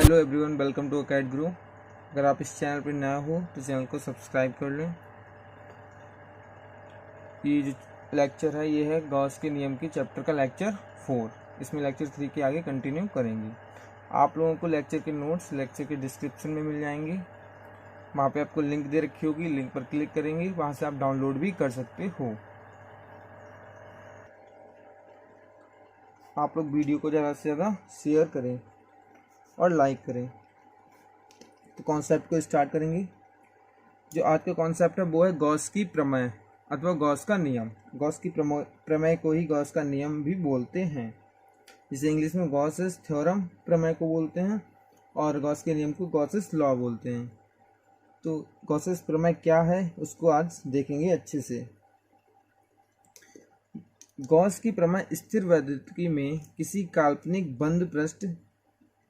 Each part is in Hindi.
हेलो एवरीवन, वेलकम टू अकैड गुरु। अगर आप इस चैनल पर नया हो तो चैनल को सब्सक्राइब कर लें। ये जो लेक्चर है ये है गॉस के नियम की चैप्टर का लेक्चर 4। इसमें लेक्चर 3 के आगे कंटिन्यू करेंगे। आप लोगों को लेक्चर के नोट्स लेक्चर के डिस्क्रिप्शन में मिल जाएंगे। वहाँ पे आपको लिंक दे रखी होगी, लिंक पर क्लिक करेंगे, वहाँ से आप डाउनलोड भी कर सकते हो। आप लोग वीडियो को ज़्यादा से ज़्यादा शेयर करें और लाइक करें। तो कॉन्सेप्ट को स्टार्ट करेंगे। जो आज का कॉन्सेप्ट है वो है गॉस की प्रमेय अथवा गॉस का नियम। गॉस की प्रमेय को ही गॉस का नियम भी बोलते हैं, जिसे इंग्लिश में गॉसेस थ्योरम प्रमेय को बोलते हैं और गॉस के नियम को गॉसेस लॉ बोलते हैं। तो गॉसेस प्रमेय क्या है उसको आज देखेंगे अच्छे से। गॉस की प्रमेय स्थिर वैद्युतिकी में किसी काल्पनिक बंद पृष्ठ,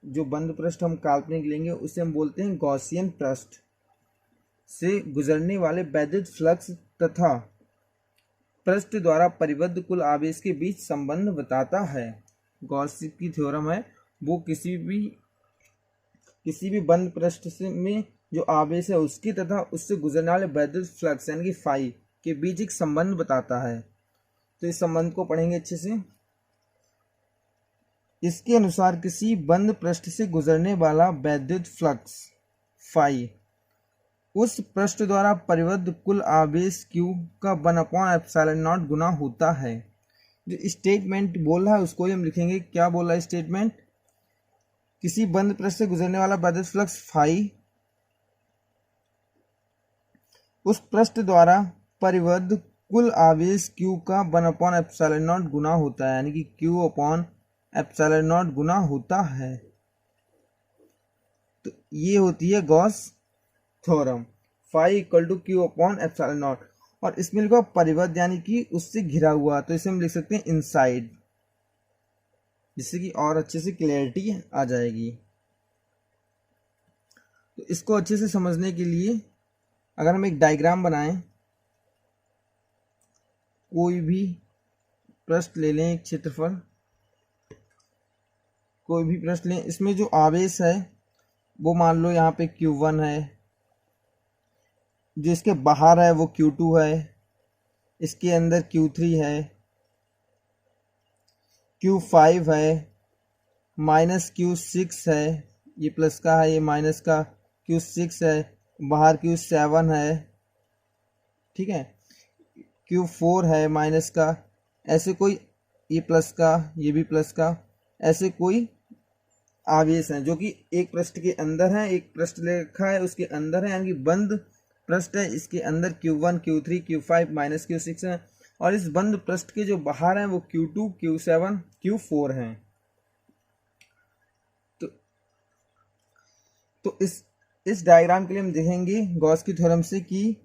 जो बंद पृष्ठ हम काल्पनिक लेंगे उसे हम बोलते हैं गॉसियन पृष्ठ, से गुजरने वाले वैद्युत फ्लक्स तथा पृष्ठ द्वारा परिबद्ध कुल आवेश के बीच संबंध बताता है। गॉस की थ्योरम है वो किसी भी बंद पृष्ठ से में जो आवेश है उसकी तथा उससे गुजरने वाले वैद्युत फ्लक्स यानी कि फाई के बीच एक संबंध बताता है। तो इस संबंध को पढ़ेंगे अच्छे से। इसके अनुसार किसी बंद पृष्ठ से गुजरने वाला वैद्युत फ्लक्स फाई उस पृष्ठ द्वारा परिबद्ध कुल आवेश Q का 1/ε0 गुना होता है। जो स्टेटमेंट बोल रहा है उसको ही हम लिखेंगे। क्या बोल रहा है स्टेटमेंट? किसी बंद पृष्ठ से गुजरने वाला वैद्युत फ्लक्स फाई उस पृष्ठ द्वारा परिबद्ध कुल आवेश Q का 1/ε0 गुना होता है, यानी कि Q/ε0 गुना होता है। तो ये होती है गॉस थ्योरम, फाई = Q/ε0। और इसमें लिखा परिबद्ध यानी कि उससे घिरा हुआ, तो इसे हम लिख सकते हैं इनसाइड, जिससे कि और अच्छे से क्लैरिटी आ जाएगी। तो इसको अच्छे से समझने के लिए अगर हम एक डायग्राम बनाएं, कोई भी पृष्ठ ले लें, एक क्षेत्रफल कोई भी पृष्ठ लें, इसमें जो आवेश है वो मान लो यहाँ पे Q1 है, जो इसके बाहर है वो Q2 है, इसके अंदर Q3 है, Q5 है, -Q6 है, ये प्लस का है, ये माइनस का, Q6 है, बाहर Q7 है, ठीक है, Q4 है माइनस का, ऐसे कोई, ये प्लस का, ये भी प्लस का, ऐसे कोई आवेश हैं जो कि एक पृष्ठ के अंदर है, एक पृष्ठ लिखा है उसके अंदर है, यानी कि बंद पृष्ठ है, इसके अंदर Q1 Q3 Q5 -Q6 है, और इस बंद पृष्ठ के जो बाहर हैं वो Q2 Q7 Q4 हैं। तो इस डायग्राम के लिए हम देखेंगे गॉस की थ्योरम से कि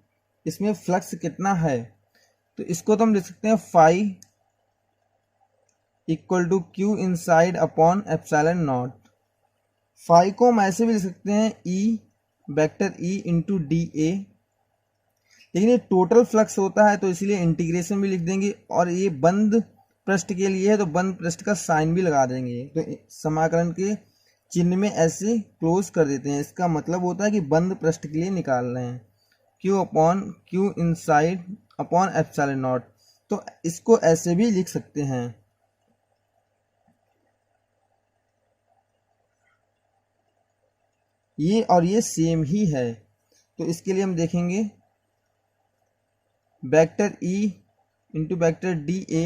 इसमें फ्लक्स कितना है। तो इसको तो हम लिख सकते हैं फाई = Q inside / ε0। फाई को हम ऐसे भी लिख सकते हैं वेक्टर E × dA, लेकिन ये टोटल फ्लक्स होता है तो इसलिए इंटीग्रेशन भी लिख देंगे, और ये बंद पृष्ठ के लिए है तो बंद पृष्ठ का साइन भी लगा देंगे। तो समाकलन के चिन्ह में ऐसे क्लोज कर देते हैं। इसका मतलब होता है कि बंद पृष्ठ के लिए निकाल रहे हैं Q inside / ε0। तो इसको ऐसे भी लिख सकते हैं। ये और ये सेम ही है। तो इसके लिए हम देखेंगे vector E × vector dA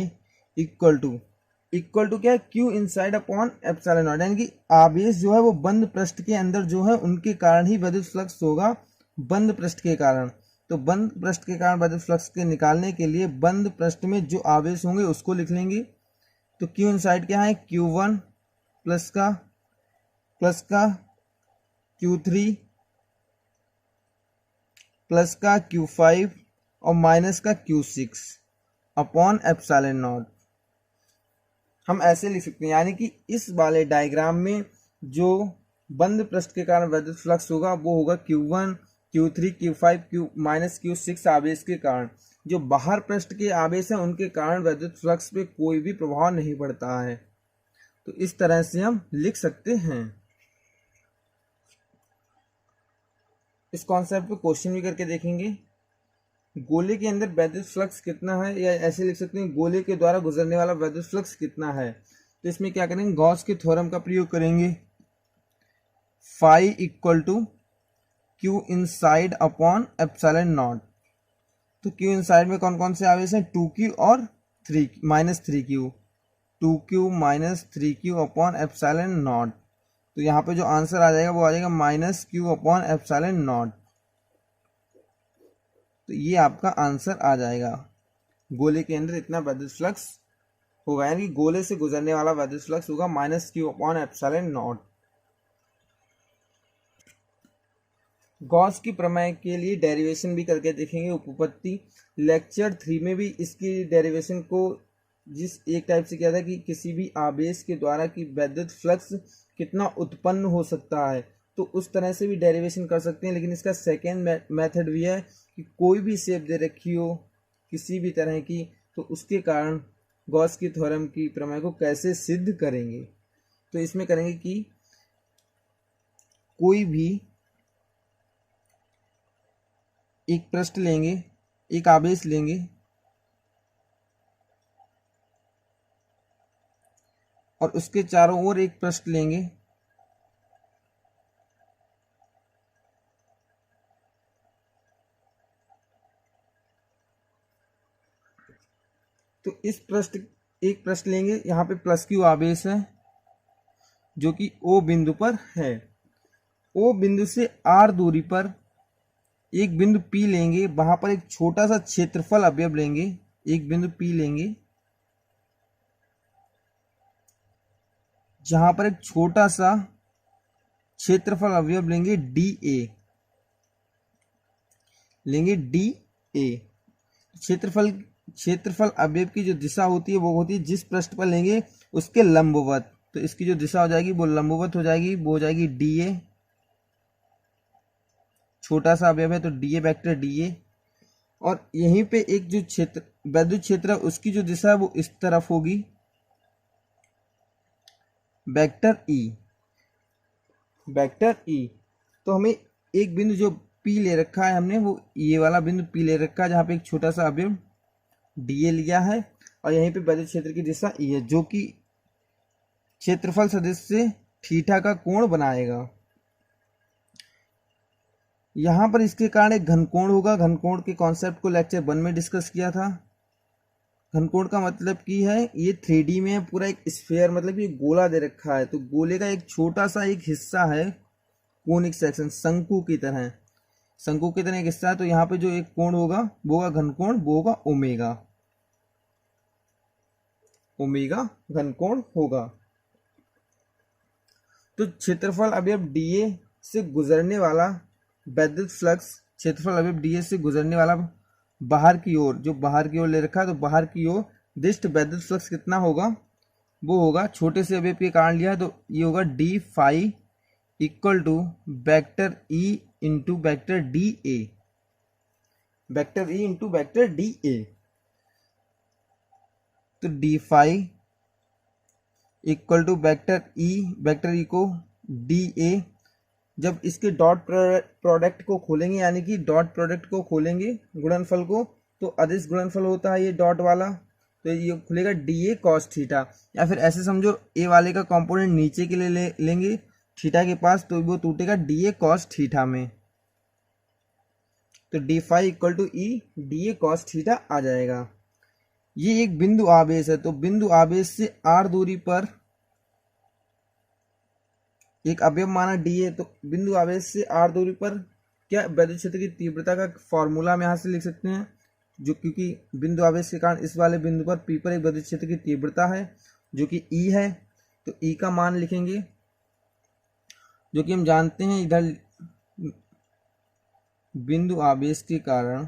equal to क्या है, Q inside / ε0, यानी कि आवेश जो है वो बंद पृष्ठ के अंदर जो है उनके कारण ही वैद्युत फ्लक्स होगा, बंद पृष्ठ के कारण। तो बंद पृष्ठ के कारण वैद्युत फ्लक्स के निकालने के लिए बंद पृष्ठ में जो आवेश होंगे उसको लिख लेंगे। तो Q inside क्या है, Q1 प्लस का Q3 प्लस का Q5 और माइनस का Q6 / ε0। हम ऐसे लिख सकते हैं, यानी कि इस वाले डायग्राम में जो बंद पृष्ठ के कारण वैद्युत फ्लक्स होगा वो होगा Q1 Q3 Q5 -Q6 आवेश के कारण। जो बाहर पृष्ठ के आवेश हैं उनके कारण वैद्युत फ्लक्स पे कोई भी प्रभाव नहीं पड़ता है। तो इस तरह से हम लिख सकते हैं। इस कॉन्सेप्ट पे क्वेश्चन भी करके देखेंगे। गोले के अंदर वैद्युत फ्लक्स कितना है, या ऐसे लिख सकते हैं गोले के द्वारा गुजरने वाला वैद्युत फ्लक्स कितना है। तो इसमें क्या करेंगे, गॉस के थ्योरम का प्रयोग करेंगे। Phi equal to Q inside upon epsilon nought. तो क्यू इनसाइड में कौन कौन से आवेश हैं, 2q और 3 -3q, 2q - 3q upon epsilon nought. तो यहाँ पे जो आंसर आ जाएगा वो आ जाएगा -q अपॉन एप्सिलॉन नॉट। तो ये आपका आंसर आ जाएगा। गोले के अंदर इतना वैद्युत फ्लक्स होगा, यानी गोले से गुजरने वाला वैद्युत फ्लक्स होगा -q upon epsilon not. Gauss की प्रमेय के लिए डेरिवेशन भी करके देखेंगे, उपपत्ति। लेक्चर 3 में भी इसकी डेरिवेशन को जिस एक टाइप से किया था कि किसी भी आवेश के द्वारा की वैद्युत फ्लक्स कितना उत्पन्न हो सकता है, तो उस तरह से भी डेरिवेशन कर सकते हैं। लेकिन इसका सेकेंड मेथड भी है कि कोई भी शेप दे रखी हो किसी भी तरह की, तो उसके कारण गॉस की थ्योरम की प्रमेय को कैसे सिद्ध करेंगे। तो इसमें करेंगे कि कोई भी एक पृष्ठ लेंगे, एक आवेश लेंगे और उसके चारों ओर एक पृष्ठ लेंगे, तो इस एक पृष्ठ लेंगे, यहाँ पे +q आवेश है जो कि O बिंदु पर है। O बिंदु से R दूरी पर एक बिंदु P लेंगे, वहां पर एक छोटा सा क्षेत्रफल अवयव लेंगे, एक बिंदु P लेंगे जहां पर एक छोटा सा क्षेत्रफल अवयव लेंगे DA। क्षेत्रफल अवयव की जो दिशा होती है वो होती है जिस पृष्ठ पर लेंगे उसके लंबवत। तो इसकी जो दिशा हो जाएगी वो लंबवत हो जाएगी, वो हो जाएगी DA। छोटा सा अवयव है तो DA, वेक्टर DA। और यहीं पे एक जो क्षेत्र वैद्युत क्षेत्र है उसकी जो दिशा है वो इस तरफ होगी, वेक्टर E। तो हमें एक बिंदु जो P ले रखा है हमने, वो ये वाला बिंदु P ले रखा है जहाँ पे एक छोटा सा अवयव DA लिया है, और यहीं पे वैद्युत क्षेत्र की दिशा E है जो कि क्षेत्रफल सदिश से थीटा का कोण बनाएगा। यहाँ पर इसके कारण एक घनकोण होगा। घनकोण के कॉन्सेप्ट को लेक्चर 1 में डिस्कस किया था। घनकोण का मतलब की है ये 3D में पूरा एक स्फीयर, मतलब कि गोला दे रखा है, तो गोले का एक छोटा सा एक हिस्सा है कोनिक सेक्शन, शंकु की तरह एक हिस्सा है। तो यहाँ पे जो एक कोण होगा वो होगा घनकोण, वो होगा ओमेगा घनकोण होगा। तो क्षेत्रफल अवयव DA से गुजरने वाला वैद्युत फ्लक्स, क्षेत्रफल अवयव DA से गुजरने वाला बाहर की ओर, जो बाहर की ओर ले रखा है, तो बाहर की ओर दिष्ट वैद्युत फ्लक्स कितना होगा, वो होगा, छोटे से अवयव के कारण लिया है तो ये होगा d phi equal to vector E into vector DA, vector E into vector DA। तो d phi equal to vector E को DA। जब इसके डॉट प्रोडक्ट को खोलेंगे, यानी कि डॉट प्रोडक्ट को खोलेंगे गुणनफल को, तो अदिश गुणनफल होता है ये डॉट वाला, तो ये खुलेगा DA cos थीटा। या फिर ऐसे समझो ए वाले का कंपोनेंट नीचे के लिए लेंगे थीटा के पास, तो वो टूटेगा DA cos थीटा में। तो d phi equal to E DA cos theta आ जाएगा। ये एक बिंदु आवेश है, तो बिंदु आवेश से R दूरी पर एक अवयव माना DA, तो बिंदु आवेश से R दूरी पर क्या वैद्युत क्षेत्र की तीव्रता का फॉर्मूला हम यहाँ से लिख सकते हैं, जो क्योंकि बिंदु आवेश के कारण इस वाले बिंदु पर P पर एक वैद्युत क्षेत्र की तीव्रता है जो कि E है, तो E का मान लिखेंगे जो कि हम जानते हैं इधर बिंदु आवेश के कारण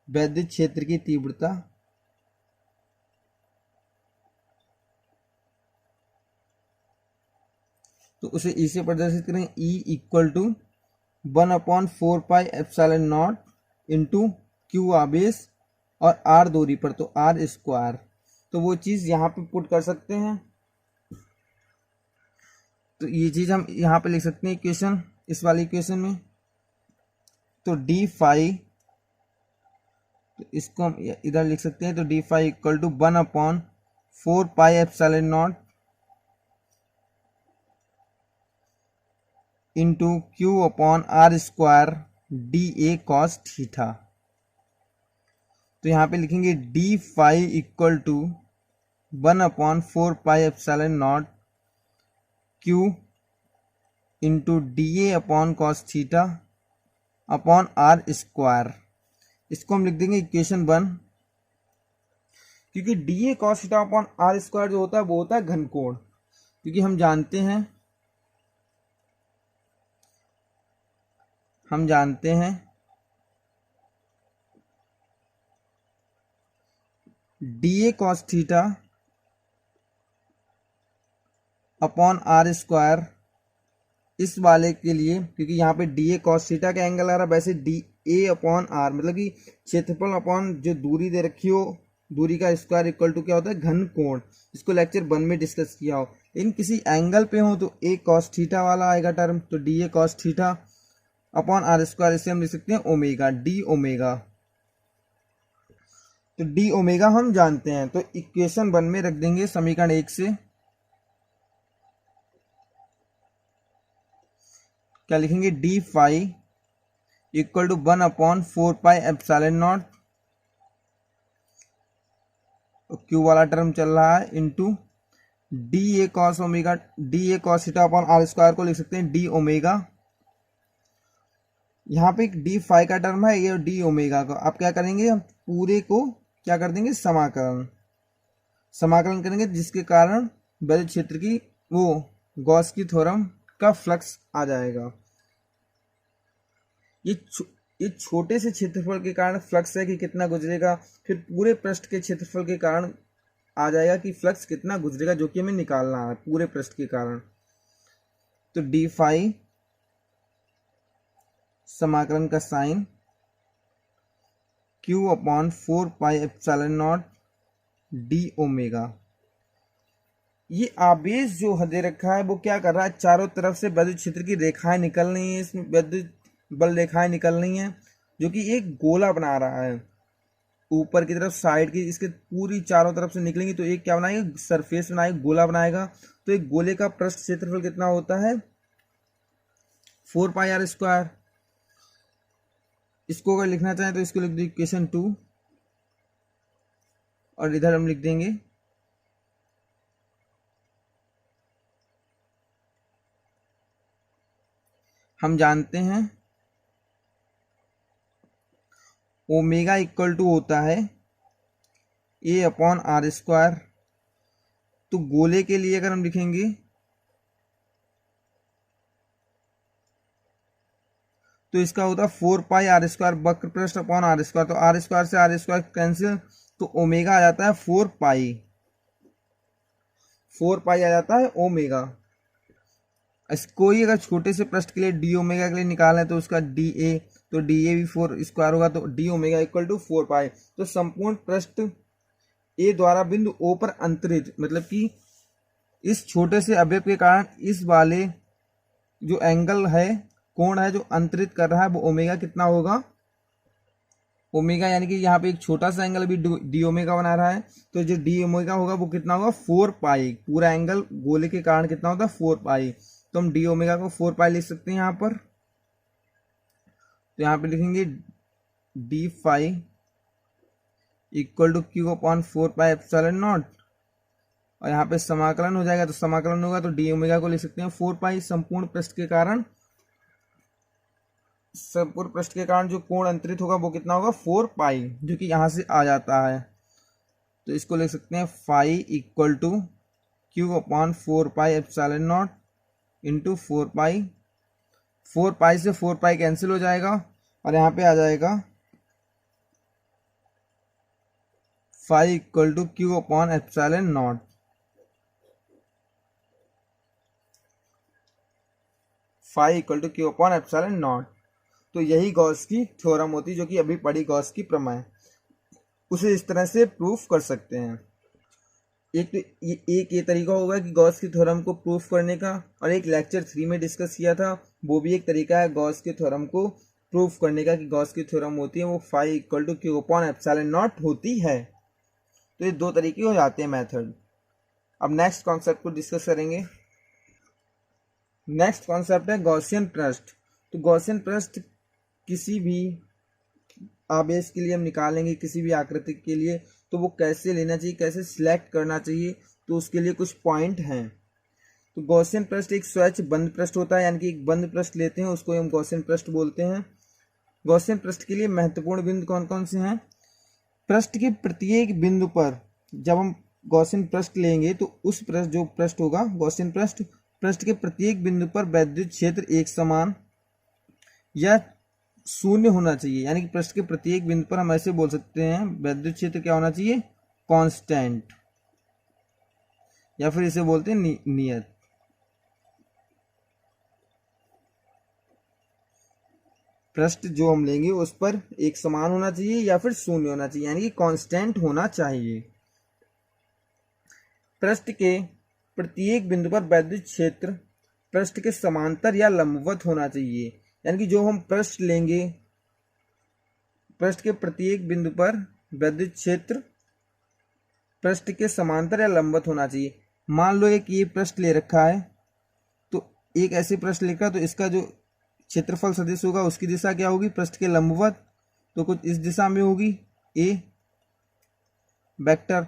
वैद्युत क्षेत्र की तीव्रता तो उसे ई से प्रदर्शित करें, E equal to 1/4 pi epsilon nought into Q आवेश और R दूरी पर, तो R स्क्वायर। तो वो चीज़ यहाँ पे पुट कर सकते हैं। तो ये चीज़ हम यहाँ पे लिख सकते हैं इक्वेशन, इस वाली इक्वेशन में। तो डी फाई, तो इसको हम इधर लिख सकते हैं। तो D phi equal to 1/4πε0 into Q/r² D A cos theta. तो यहाँ पे लिखेंगे D phi equal to 1/4πε0 Q into D A upon cos theta upon r²। इसको हम लिख देंगे इक्वेशन 1, क्योंकि D A cos theta upon r² जो होता है वो होता है घनकोण। क्योंकि हम जानते हैं D A cos theta upon r², इस वाले के लिए, क्योंकि यहाँ पे डी ए कॉस थीटा का एंगल आ रहा है, वैसे डी ए अपॉन आर मतलब कि क्षेत्रफल अपॉन जो दूरी दे रखी हो, दूरी का स्क्वायर इक्वल टू क्या होता है घन कोण। इसको लेक्चर 1 में डिस्कस किया हो। लेकिन किसी एंगल पे हो तो ए कॉस थीटा वाला आएगा टर्म, तो D A cos theta upon r², इसे हम लिख सकते हैं ओमेगा, डी ओमेगा। तो डी ओमेगा हम जानते हैं, तो इक्वेशन 1 में रख देंगे समीकरण 1 से। क्या लिखेंगे? D phi equal to 1/4πε0, Q वाला टर्म चल रहा है, into D A cos omega, D A cos theta upon r² को लिख सकते हैं डी ओमेगा। यहाँ पे एक डी फाई का टर्म है, ये डी ओमेगा का। आप क्या करेंगे, हम पूरे को क्या कर देंगे, समाकलन करेंगे, जिसके कारण विद्युत क्षेत्र की वो गॉस की थ्योरम का फ्लक्स आ जाएगा। ये छोटे से क्षेत्रफल के कारण फ्लक्स है कि कितना गुजरेगा, फिर पूरे पृष्ठ के क्षेत्रफल के कारण आ जाएगा कि फ्लक्स कितना गुजरेगा, जो कि हमें निकालना है पूरे पृष्ठ के कारण। तो डी फाई समाकलन का साइन Q/4πε0 डी ओमेगा। ये आवेश जो दे रखा है वो क्या कर रहा है, चारों तरफ से विद्युत क्षेत्र की रेखाएं निकल रही हैं, इसमें विद्युत बल रेखाएं निकल रही हैं, जो कि एक गोला बना रहा है। ऊपर की तरफ साइड की इसके पूरी चारों तरफ से निकलेंगी तो एक क्या बनाएगा, सरफेस बनाएगा, गोला बनाएगा। तो एक गोले का पृष्ठ क्षेत्रफल कितना होता है, 4πr²। इसको अगर लिखना चाहें तो इसको लिख दो इक्वेशन 2, और इधर हम लिख देंगे हम जानते हैं ओमेगा इक्वल टू होता है A/r²। तो गोले के लिए अगर हम लिखेंगे तो इसका होता है 4πr², वक्र पृष्ठ अपॉन r²। तो r² से r² कैंसिल, तो ओमेगा आ जाता है 4π आ जाता है ओमेगा। कोई अगर छोटे से पृष्ठ के लिए डी ओमेगा के लिए निकालना है तो उसका डी ए, तो डी ए भी 4² होगा, तो डी ओमेगा इक्वल टू 4π। तो संपूर्ण पृष्ठ ए द्वारा बिंदु ओ पर अंतरित, मतलब कि इस छोटे से अवयव के कारण इस वाले जो एंगल है, कोण है जो अंतरित कर रहा है, वो ओमेगा कितना होगा, ओमेगा यानी कि यहाँ पे एक छोटा सा एंगल भी डी ओमेगा बना रहा है, तो जो डी ओमेगा होगा वो कितना होगा 4π। पूरा एंगल गोले के कारण कितना होता है 4π। तो हम डी ओमेगा को 4π लिख सकते हैं यहाँ पर। तो यहाँ पे लिखेंगे D phi equal to Q/4πε0, और यहाँ पे समाकलन हो जाएगा, तो समाकलन होगा तो डी ओमेगा को लिख सकते हैं 4π। संपूर्ण पृष्ठ के कारण जो कोण अंतरित होगा वो कितना होगा 4π, जो कि यहाँ से आ जाता है। तो इसको लिख सकते हैं phi equal to Q/4πε0 into 4π। 4π से 4π कैंसिल हो जाएगा, और यहाँ पे आ जाएगा phi equal to Q/ε0। Phi equal to Q/ε0। तो यही गॉस की थ्योरम होती है, जो कि अभी पढ़ी गॉस की प्रमेय, उसे इस तरह से प्रूफ कर सकते हैं। एक तो ये तरीका होगा कि गॉस के थ्योरम को प्रूफ करने का, और एक लेक्चर 3 में डिस्कस किया था, वो भी एक तरीका है गॉस के थ्योरम को प्रूफ करने का कि गॉस की थ्योरम होती है वो phi equal to Q upon epsilon nought होती है। तो ये दो तरीके हो जाते हैं मेथड। अब नेक्स्ट कॉन्सेप्ट को डिस्कस करेंगे। नेक्स्ट कॉन्सेप्ट है गॉसियन पृष्ठ। तो गॉसियन पृष्ठ किसी भी आवेश के लिए हम निकालेंगे, किसी भी आकृति के लिए, तो वो कैसे लेना चाहिए, कैसे सिलेक्ट करना चाहिए, तो उसके लिए कुछ पॉइंट हैं। तो गॉसियन पृष्ठ एक स्वच्छ बंद पृष्ठ होता है, यानी कि एक बंद पृष्ठ लेते हैं उसको हम गॉसियन पृष्ठ बोलते हैं। गॉसियन पृष्ठ के लिए महत्वपूर्ण बिंदु कौन कौन से हैं? पृष्ठ के प्रत्येक बिंदु पर जब हम गॉसियन पृष्ठ लेंगे तो उस पृष्ठ जो पृष्ठ होगा गॉसियन पृष्ठ के प्रत्येक बिंदु पर वैद्युत क्षेत्र एक समान या शून्य होना चाहिए। यानी कि पृष्ठ के प्रत्येक बिंदु पर हम ऐसे बोल सकते हैं वैद्युत क्षेत्र क्या होना चाहिए? कांस्टेंट, या फिर इसे बोलते हैं नियत। पृष्ठ जो हम लेंगे उस पर एक समान होना चाहिए या फिर शून्य होना चाहिए, यानी कि कांस्टेंट होना चाहिए। पृष्ठ के प्रत्येक बिंदु पर वैद्युत क्षेत्र पृष्ठ के समांतर या लंबवत होना चाहिए। यानी कि जो हम पृष्ठ लेंगे, पृष्ठ के प्रत्येक बिंदु पर वैद्युत क्षेत्र पृष्ठ के समांतर या लंबवत होना चाहिए। मान लो एक ये पृष्ठ ले रखा है, तो एक ऐसे पृष्ठ लेकर, तो इसका जो क्षेत्रफल सदिश होगा उसकी दिशा क्या होगी? पृष्ठ के लंबवत, तो कुछ इस दिशा में होगी ए वेक्टर।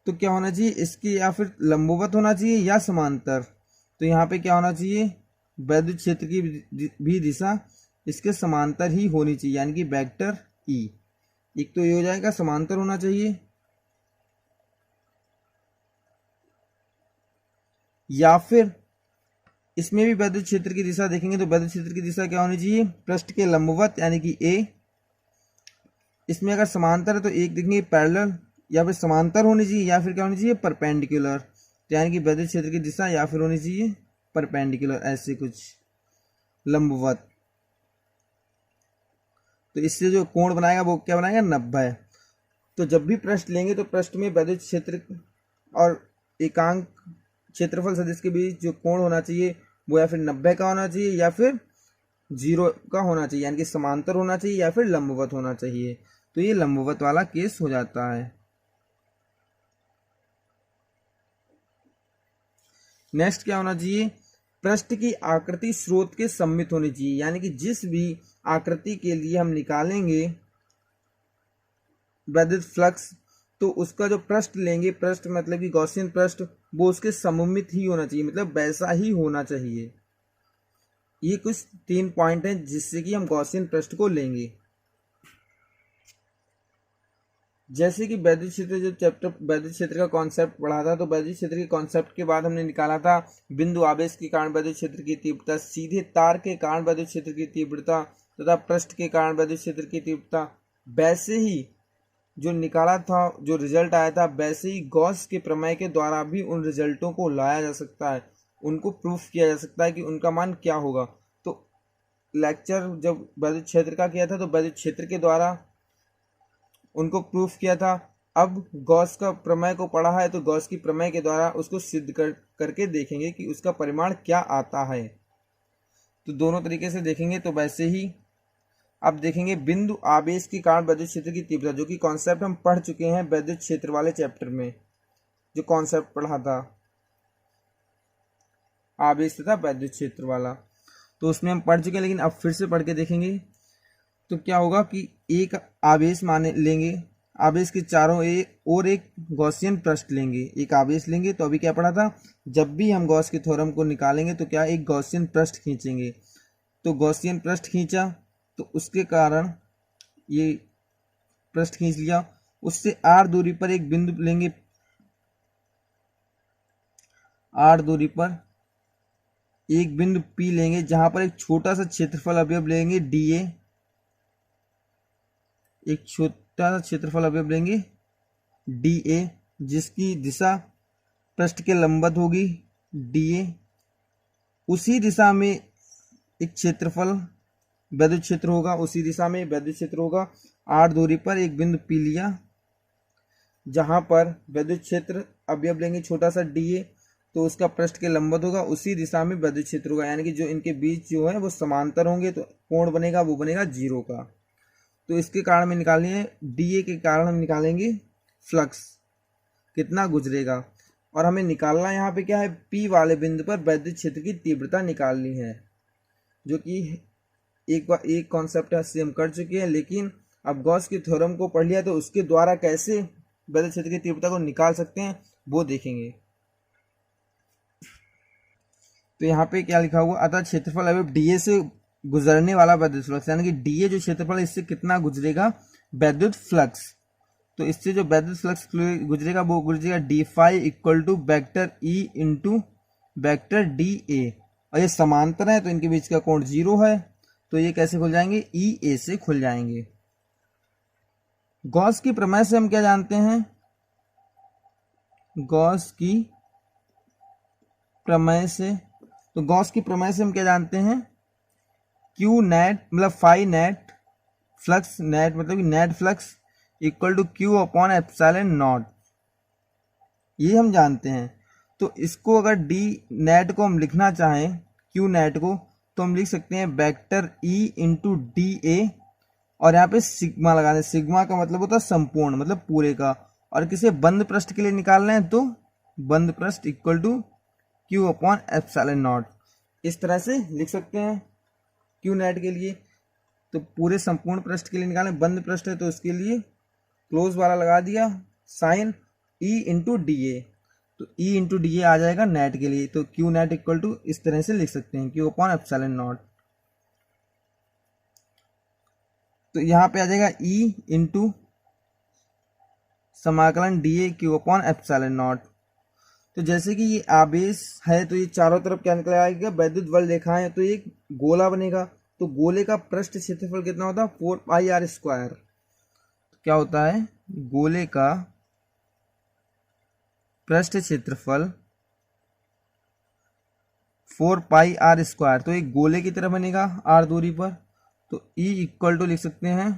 तो क्या होना चाहिए इसकी? या फिर लंबवत होना चाहिए या समांतर। तो यहाँ पे क्या होना चाहिए? वैद्युत क्षेत्र की भी दिशा इसके समांतर ही होनी चाहिए, यानी कि वेक्टर ई। एक तो ये हो जाएगा समांतर होना चाहिए, या फिर इसमें भी वैद्युत क्षेत्र की दिशा देखेंगे तो वैद्युत क्षेत्र की दिशा क्या होनी चाहिए? पृष्ठ के लंबवत, यानी कि ए। इसमें अगर समांतर है तो एक देखेंगे पैरेलल, या फिर समांतर होनी चाहिए, या फिर क्या होनी चाहिए? परपेंडिकुलर। तो यानी कि वैद्युत क्षेत्र की दिशा या फिर होनी चाहिए परपेंडिकुलर, ऐसे कुछ लंबवत। तो इससे जो कोण बनाएगा वो क्या बनाएगा? 90। तो जब भी पृष्ठ लेंगे तो पृष्ठ में वैद्युत क्षेत्र और एकांक क्षेत्रफल सदिश के बीच जो कोण होना चाहिए वो या फिर 90 का होना चाहिए या फिर 0 का होना चाहिए, यानी कि समांतर होना चाहिए या फिर लंबवत होना चाहिए। तो ये लंबवत वाला केस हो जाता है। नेक्स्ट क्या होना चाहिए? पृष्ठ की आकृति स्रोत के सममित होनी चाहिए, यानी कि जिस भी आकृति के लिए हम निकालेंगे वैद्युत फ्लक्स, तो उसका जो पृष्ठ लेंगे, पृष्ठ मतलब कि गॉसियन पृष्ठ, वो उसके सममित ही होना चाहिए, मतलब वैसा ही होना चाहिए। ये कुछ 3 पॉइंट हैं जिससे कि हम गॉसियन पृष्ठ को लेंगे। जैसे कि वैद्युत क्षेत्र जो चैप्टर वैद्युत क्षेत्र का कॉन्सेप्ट पढ़ा था, तो वैद्युत क्षेत्र के कॉन्सेप्ट के बाद हमने निकाला था बिंदु आवेश के कारण वैद्युत क्षेत्र की तीव्रता, सीधे तार के कारण वैद्युत क्षेत्र की तीव्रता तथा पृष्ठ के कारण वैद्युत क्षेत्र की तीव्रता। वैसे ही जो निकाला था, जो रिजल्ट आया था, वैसे ही गॉस के प्रमेय के द्वारा भी उन रिजल्टों को लाया जा सकता है, उनको प्रूफ किया जा सकता है कि उनका मान क्या होगा। तो लेक्चर जब वैद्युत क्षेत्र का किया था तो वैद्युत क्षेत्र के द्वारा उनको प्रूफ किया था। अब गॉस का प्रमेय को पढ़ा है तो गॉस की प्रमेय के द्वारा उसको सिद्ध करके देखेंगे कि उसका परिमाण क्या आता है। तो दोनों तरीके से देखेंगे। तो वैसे ही अब देखेंगे बिंदु आवेश के कारण वैद्युत क्षेत्र की तीव्रता, जो कि कॉन्सेप्ट हम पढ़ चुके हैं वैद्युत क्षेत्र वाले चैप्टर में, जो कॉन्सेप्ट पढ़ा था आवेश तथा वैद्युत क्षेत्र वाला, तो उसमें हम पढ़ चुके हैं, लेकिन अब फिर से पढ़ के देखेंगे। तो क्या होगा कि एक आवेश माने लेंगे, आवेश के चारों और एक गॉसियन पृष्ठ लेंगे, एक आवेश लेंगे। तो अभी क्या पढ़ा था? जब भी हम गॉस के थ्योरम को निकालेंगे तो क्या एक गॉसियन पृष्ठ खींचेंगे। तो गॉसियन पृष्ठ खींचा तो उसके कारण ये पृष्ठ खींच लिया, उससे r दूरी पर एक बिंदु लेंगे, r दूरी पर एक बिंदु P लेंगे, जहां पर एक छोटा सा क्षेत्रफल अवयव लेंगे dA, एक छोटा सा क्षेत्रफल अवयव लेंगे dA, जिसकी दिशा पृष्ठ के लंबवत होगी dA। उसी दिशा में एक क्षेत्रफल वैद्युत क्षेत्र होगा, उसी दिशा में वैद्युत क्षेत्र होगा। r दूरी पर एक बिंदु P लिया, जहां पर वैद्युत क्षेत्र अवयव लेंगे छोटा सा dA, तो उसका पृष्ठ के लंबवत होगा, उसी दिशा में विद्युत क्षेत्र होगा, यानी कि जो इनके बीच जो है वो समांतर होंगे, तो कोण बनेगा वो बनेगा 0 का। तो इसके कारण में निकालेंगे dA के कारण हम निकालेंगे फ्लक्स कितना गुजरेगा, और हमें निकालना यहाँ पे क्या है, P वाले बिंदु पर विद्युत क्षेत्र की तीव्रता निकालनी है, जो कि एक कॉन्सेप्ट से हम कर चुके हैं। लेकिन अब गॉस के थ्योरम को पढ़ लिया तो उसके द्वारा कैसे विद्युत क्षेत्र की तीव्रता को निकाल सकते हैं वो देखेंगे। तो यहाँ पे क्या लिखा हुआ, अतः क्षेत्रफल अवयव dA से गुजरने वाला विद्युत फ्लक्स, यानी कि dA जो क्षेत्रफल है इससे कितना गुजरेगा विद्युत फ्लक्स, तो इससे जो विद्युत फ्लक्स गुजरेगा वो गुजरेगा D phi equal to vector E into vector dA, और ये समांतर है तो इनके बीच का कोण 0 है, तो ये कैसे खुल जाएंगे, EA से खुल जाएंगे। गॉस की प्रमेय से हम क्या जानते हैं, गॉस की प्रमेय से, तो गॉस की प्रमेय से हम क्या जानते हैं, क्यू नेट मतलब फाई नेट फ्लक्स, नेट मतलब कि net flux equal to Q upon epsilon nought, ये हम जानते हैं। तो इसको अगर डी नेट को हम लिखना चाहें, क्यू नेट को, तो हम लिख सकते हैं वेक्टर ई इंटू dA, और यहाँ पे सिग्मा लगा दें, सिग्मा का मतलब होता है संपूर्ण मतलब पूरे का, और किसे बंद पृष्ठ के लिए निकालना है तो बंद पृष्ठ equal to Q upon epsilon nought, इस तरह से लिख सकते हैं क्यू नेट के लिए। तो पूरे संपूर्ण पृष्ठ के लिए निकालें, बंद पृष्ठ है तो उसके लिए क्लोज वाला लगा दिया साइन ई इंटू dA, तो ई इंटू dA आ जाएगा नेट के लिए, तो क्यू नेट इक्वल टू इस तरह से लिख सकते हैं क्यू अपॉन एप्सिलॉन नॉट। तो यहाँ पे आ जाएगा ई इंटू समाकलन dA Q upon epsilon nought. तो जैसे कि ये आवेश है तो ये चारों तरफ क्या निकल आएगा, वैद्युत बल रेखा है, तो ये गोला बनेगा, तो गोले का पृष्ठ क्षेत्रफल कितना होता है 4πr²। क्या होता है, गोले का पृष्ठ क्षेत्रफल 4πr², तो एक गोले की तरह बनेगा r दूरी पर, तो E इक्वल टू लिख सकते हैं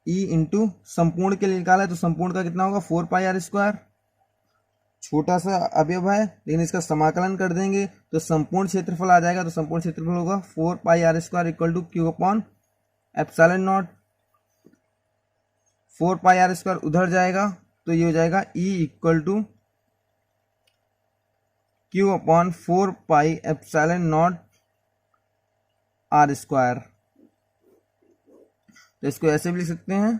E इंटू संपूर्ण के लिए निकाला है तो संपूर्ण का कितना होगा 4πr², छोटा सा अवयव है लेकिन इसका समाकलन कर देंगे तो संपूर्ण क्षेत्रफल आ जाएगा, तो संपूर्ण क्षेत्रफल होगा 4πr² equal to Q upon epsilon nought. 4πr² उधर जाएगा तो ये हो जाएगा E equal to Q upon 4π epsilon nought r², तो इसको ऐसे भी लिख सकते हैं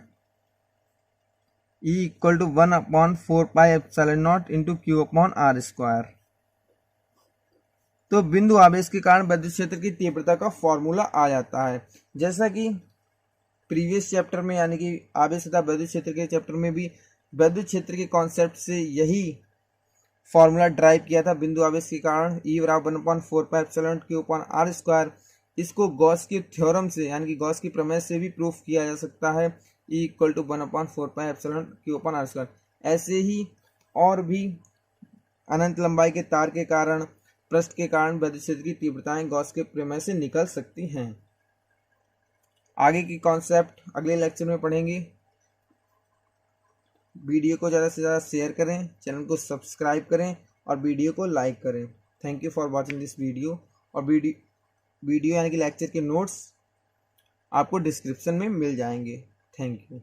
E equal to 1/4π epsilon nought into Q upon r²। तो बिंदु आवेश के कारण विद्युत क्षेत्र की तीव्रता का फॉर्मूला आ जाता है, जैसा कि प्रीवियस चैप्टर में यानी कि आवेश तथा विद्युत क्षेत्र के चैप्टर में भी विद्युत क्षेत्र के कॉन्सेप्ट से यही फॉर्मूला ड्राइव किया था। बिंदु आवेश के कारण E बराबर 1/4π एप्सिलॉन क्यू अपॉन r², इसको गॉस के थ्योरम से यानी कि गॉस की प्रमेय से भी प्रूफ किया जा सकता है, E equal to 1/4π epsilon Q upon r²। ऐसे ही और भी अनंत लंबाई के तार के कारण, पृष्ठ के कारण विद्युत क्षेत्र की तीव्रताएं गॉस के प्रमेय से निकल सकती हैं। आगे की कॉन्सेप्ट अगले लेक्चर में पढ़ेंगे। वीडियो को ज़्यादा से ज़्यादा शेयर करें, चैनल को सब्सक्राइब करें और वीडियो को लाइक करें। Thank you for watching this video. और वीडियो यानी कि लेक्चर के नोट्स आपको डिस्क्रिप्शन में मिल जाएंगे। Thank you.